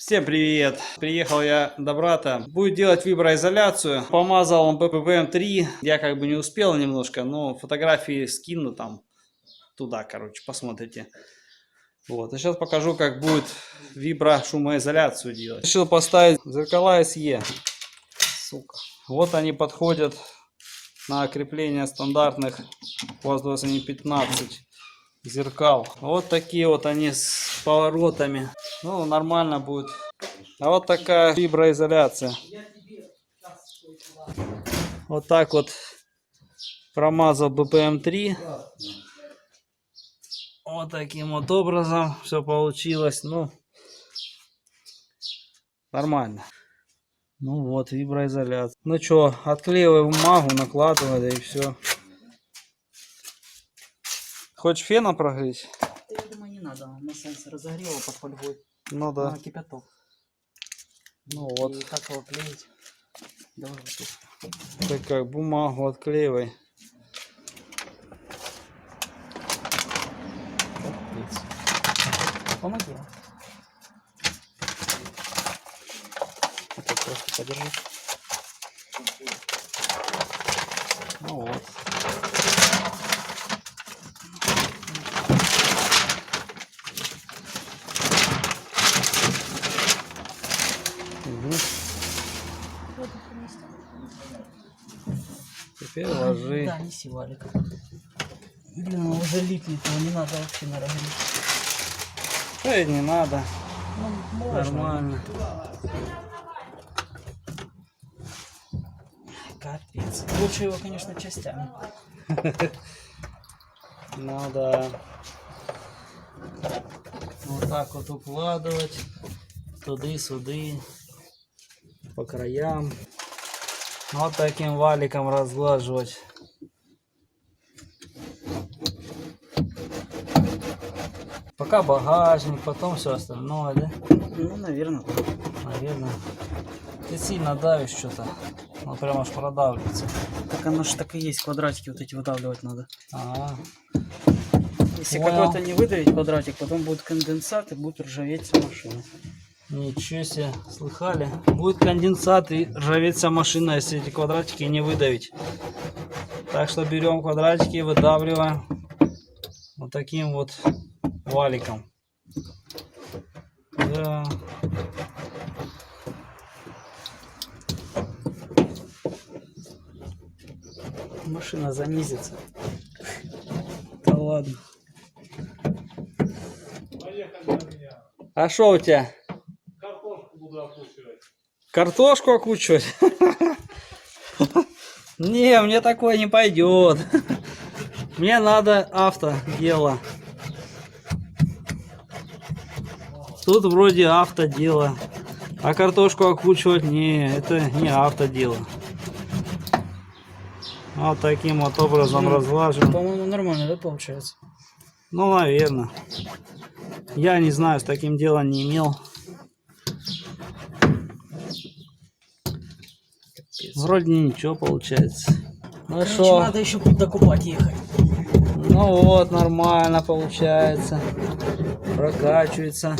Всем привет! Приехал я до брата. Будет делать виброизоляцию. Помазал он БППМ-3. Я как бы не успел немножко, но фотографии скину там туда, короче, посмотрите. Вот, и сейчас покажу, как будет виброшумоизоляцию делать. Решил поставить зеркала SE. Сука. Вот они подходят на крепление стандартных УАЗ 15 зеркал. Вот такие вот они с поворотами. Ну, нормально будет. А вот такая виброизоляция. Вот так вот промазал БПМ-3. Вот таким вот образом все получилось. Ну, нормально. Ну вот, виброизоляция. Ну что, отклеивай бумагу, накладывай, да и все. Хочешь феном прогреть? Я думаю, не надо. На сенсор разогрела под фольгой. Ну да. На кипяток. Ну вот. И как его клеить? Давай вот тут. Так как бумагу отклеивай. Помоги. Это просто подержи. Ну вот. Угу. Теперь ложи. Да, неси, Валик. Блин, он уже липнет, его не надо вообще наравнять. Да и не надо. Ну, можно. Нормально. Капец. Лучше его, конечно, частями. Ну да. Вот так вот укладывать. Туды-сюды. По краям. Вот таким валиком разглаживать. Пока багажник, потом все остальное, да? Ну, наверное. Наверное. Ты сильно давишь что-то. Он прям аж продавливается. Так оно же так и есть, квадратики вот эти выдавливать надо. Ага. Если Понял. какой-то не выдавить квадратик, потом будет конденсат и будет ржаветь вся машина. Ничего себе, слыхали? Будет конденсат и ржаветь вся машина, если эти квадратики не выдавить. Так что берем квадратики и выдавливаем вот таким вот валиком. Да. Машина занизится. Да ладно. А что у тебя? Картошку буду окучивать. Картошку окучивать? Не, мне такое не пойдет. Мне надо автодело. Тут вроде автодело. А картошку окучивать не, это не автодело. Вот таким вот образом разлаживаем. По-моему, нормально, да, получается? Ну, наверное. Я не знаю, с таким делом не имел. Вроде ничего получается. Ну Короче, что? надо еще докупать ехать. Ну вот, нормально получается. Прокачивается.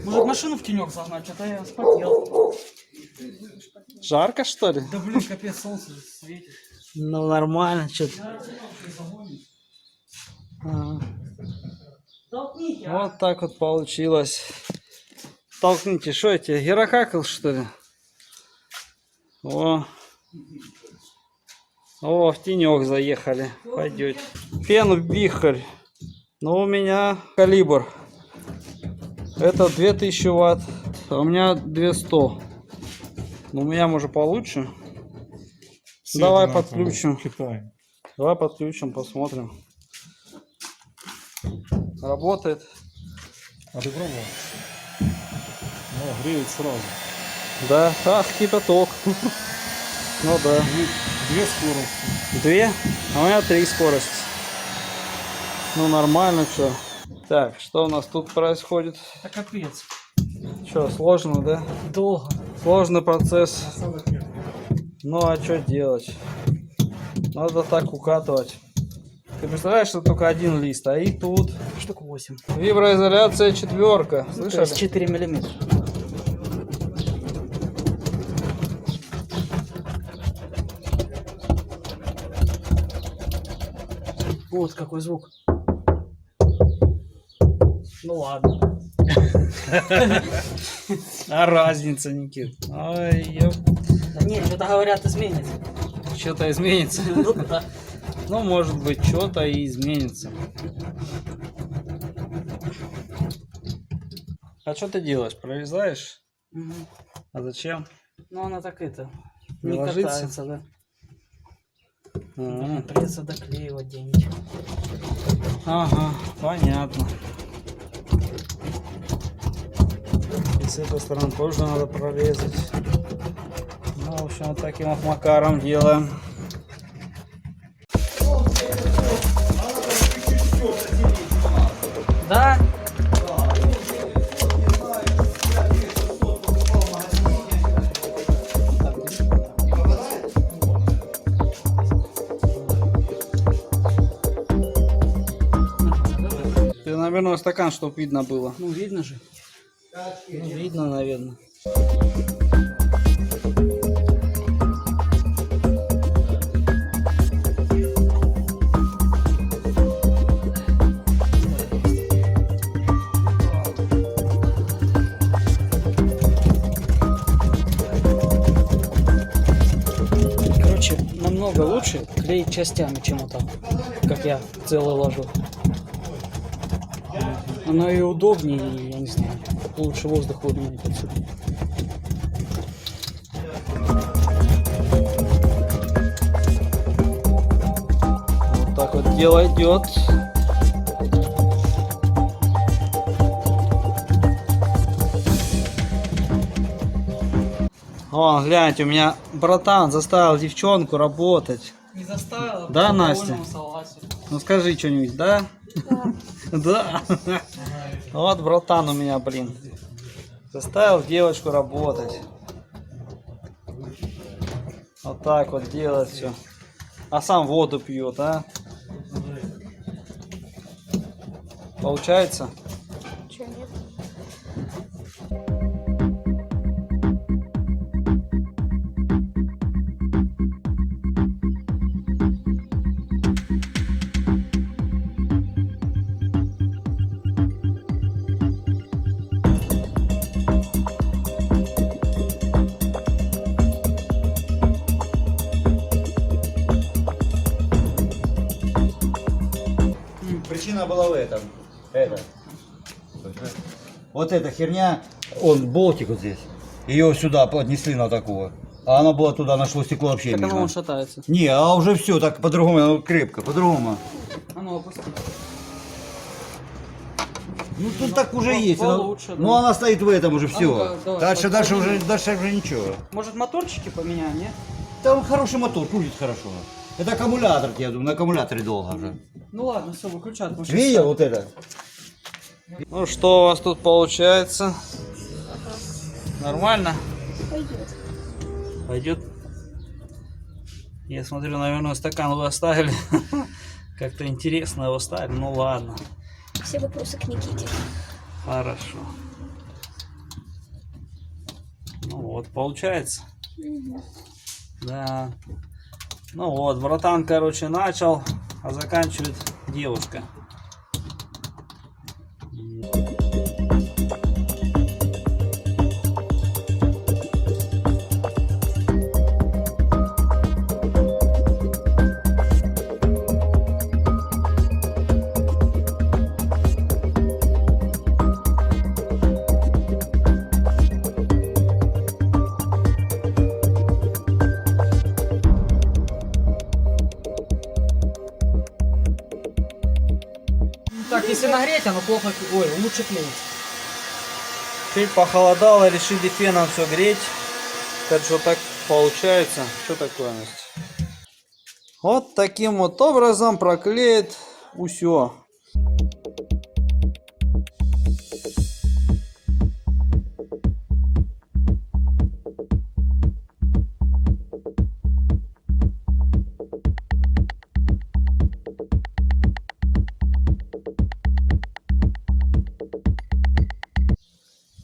Может, машину в тенек загнать? Что-то я вспотел. Жарко, что ли? Да блин, капец, солнце же светит. Ну, нормально, что-то. Толкните, а? Вот так вот получилось. Толкните, что эти, герокакл, что ли? О, в тенек заехали. Пойдете. Фен вихрь. Но у меня калибр. Это 2000 ватт. А у меня 200. Ну, у меня может получше. Давай подключим. Китай. Давай подключим, посмотрим. Работает. А ты пробовал? О, греет сразу. Да, ах, кипяток. Ну да. Две скорости. 2, а у меня 3 скорости. Ну нормально, что. Так, что у нас тут происходит? Да капец. Что, сложно, да? Долго. Сложный процесс. Ну а что делать? Надо так укатывать. Ты представляешь, что только один лист, а и тут Штук 8. виброизоляция 4. То Слышали? есть 4 миллиметра. Вот какой звук. Ну ладно. А разница, Никит? Ой, ёп. Да нет, что-то говорят, изменится. Что-то изменится. Ну да. Ну, может быть, что-то и изменится. А что ты делаешь? Прорезаешь? Мгм. А зачем? Ну она так это. Не Не ложится? катается, да. Ага. Придется доклеивать где-нибудь. Ага, понятно. И с этой стороны тоже надо прорезать. Ну, в общем, вот таким вот макаром делаем. Да? Ты, наверное, стакан, чтобы видно было. Ну видно же. Ну, видно, наверное. Короче, намного лучше клеить частями, чем вот так, как я целый ложу. Оно и удобнее, и, я не знаю, лучше воздух выгонять отсюда. Вот так вот дело идет. Вон, гляньте, у меня братан заставил девчонку работать. Не заставила. Да, Настя? Ну скажи что-нибудь, да? Да. Вот братан у меня, блин. Заставил девочку работать. Вот так вот делать все. А сам воду пьет, а? Получается? Чё, нет? Причина была в этом. Это. Вот эта херня, он болтик вот здесь. Ее сюда поднесли на такого. А она была туда, нашло стекло вообще Так не оно знаю. он шатается. Не, а уже все так по-другому, оно крепко, по-другому. А ну опусти. Ну тут так уже есть. получше, Ну да. она стоит в этом уже ну-ка, все. давай, Дальше подсоедини. уже ничего. Может моторчики поменяем, не? Там хороший мотор, крутит хорошо. Это аккумулятор, я думаю, на аккумуляторе долго уже. Ну ладно, все, выключай. потому что Видел вот это? Ну что у вас тут получается? Нормально? Пойдет. Пойдет? Я смотрю, наверное, стакан вы оставили. Как-то интересно его ставили. Ну ладно. Все вопросы к Никите. Хорошо. Ну вот, получается. Да. Ну вот, братан, короче, начал, а заканчивает девушка. Так, если нагреть, оно плохо, ой, лучше клеится. Чуть похолодало, решили феном все греть. Так что так получается. Что такое, Настя? Вот таким вот образом проклеит усё.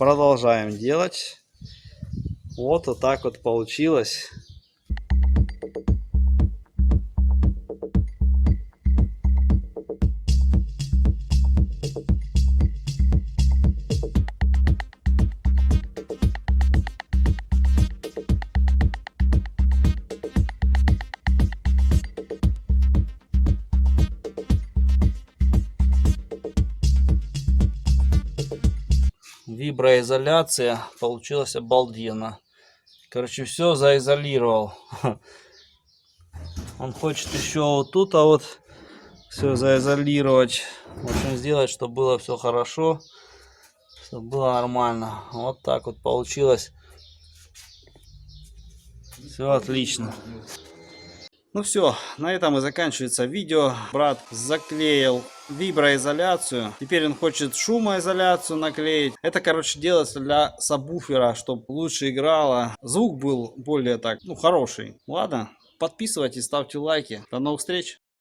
Продолжаем делать. Вот так вот получилось. Виброизоляция получилась обалденно. Короче, все заизолировал. Он хочет еще вот тут, а вот все заизолировать. В общем, сделать, чтобы было все хорошо, чтобы было нормально. Вот так вот получилось. Все отлично. Ну все, на этом и заканчивается видео. Брат заклеил виброизоляцию. Теперь он хочет шумоизоляцию наклеить. Это, короче, делается для сабвуфера, чтобы лучше играло. Звук был более так, хороший. Ладно, подписывайтесь, ставьте лайки. До новых встреч.